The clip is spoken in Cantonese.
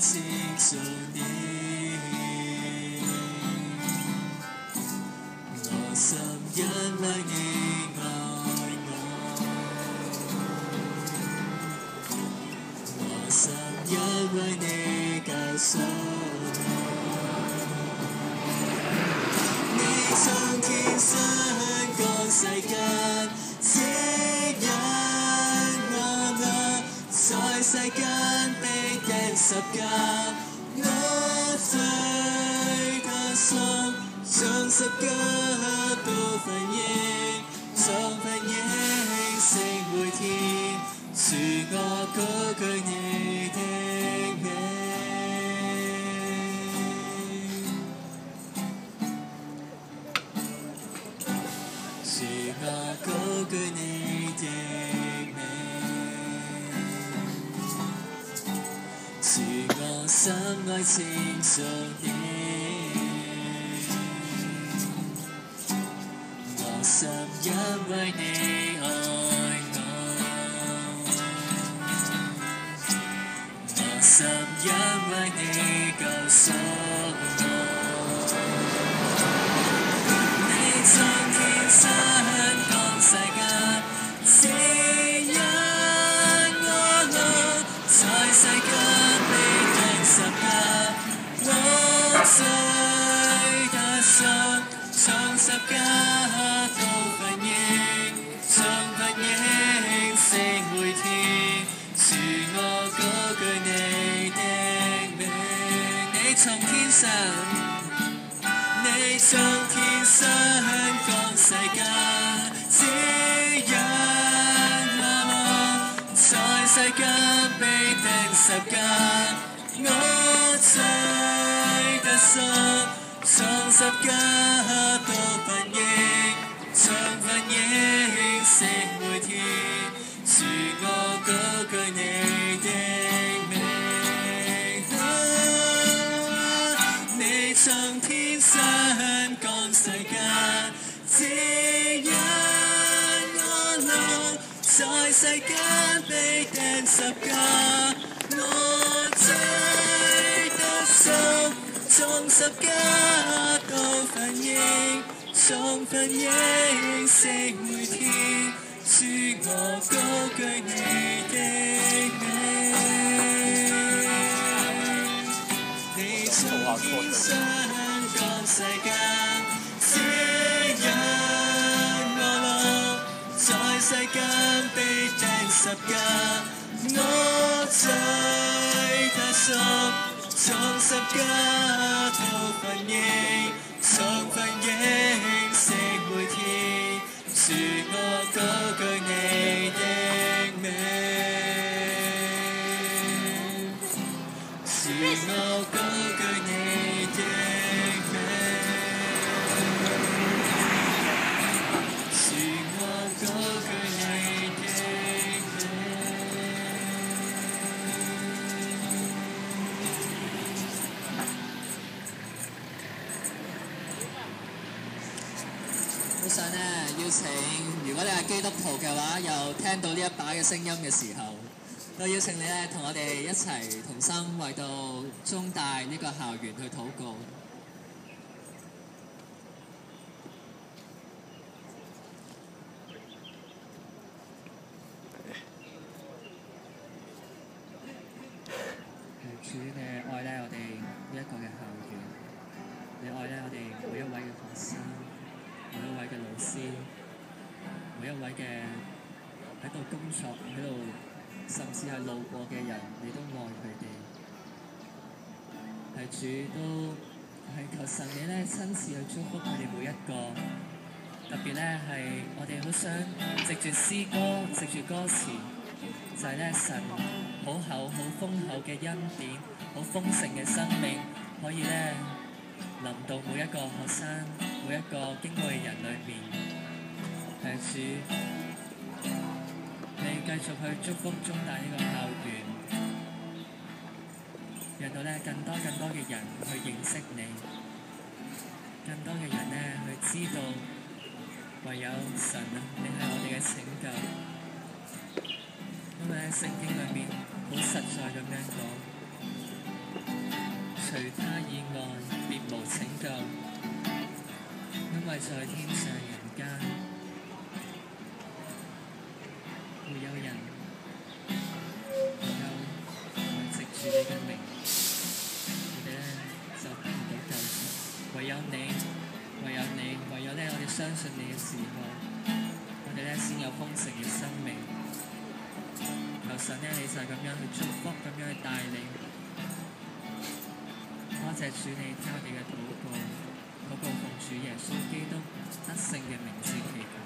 稱頌你，我心因為你愛我心因為你救贖你從天上降世間，指引我路，在世間被釘十架，我最得贖，從十架到奮英，從奮英升回天，主我高舉你的名。我高舉你的名，是我心愛稱頌你，我心因為你愛我心因為你救贖你從天上世間指引我路，在世間被釘十架，我最得贖，從十架到奮英，從奮英升回天，主我高舉你的名，你從天上，你從天上降世間。指引我路，在世間被釘十架，我最得贖，從十架到奮英，從奮英升回天，主我高舉你的名，你從天上降世間，指引在世間被釘十架，我最得贖，從十架到奮英，從奮英升回天，主我高舉你的名，你從天上降世間，指引在世間被釘十架，我最得贖，從十架到奮英，從奮英升回天，主我高舉你的名，主我高舉你的名。好想咧邀請，如果你係基督徒嘅話，又聽到呢一把嘅聲音嘅時候，都邀請你咧同我哋一齊同心為到中大呢個校園去禱告。主嘅愛咧，我哋呢一個嘅校園，你愛咧我哋每一位嘅學生。每一位嘅老師，每一位嘅喺度工作，喺度甚至係路過嘅人，你都愛佢哋。係主都係求神你咧親自去祝福佢哋每一個，特別咧係我哋好想藉住詩歌，藉住歌詞，就係咧神好厚、好豐厚嘅恩典，好豐盛嘅生命，可以咧臨到每一個學生。每一個經過嘅人裏面，係主，你繼續去祝福中大呢個校園，讓到咧更多嘅人去認識你，更多嘅人咧去知道唯有神啊，你係我哋嘅拯救。因為喺聖經裏面好實在咁樣講，除他以外，別無拯救，因為在天上人間，沒有人能夠藉住你嘅名，我哋咧就得唔到救贖。唯有你，唯有你，唯有咧，我哋相信你嘅時候，我哋咧先有豐盛嘅生命。求神咧，你就咁樣去祝福，咁樣去帶領。多謝主你聽我哋嘅禱告，奉主耶穌基督得勝嘅名字祈求。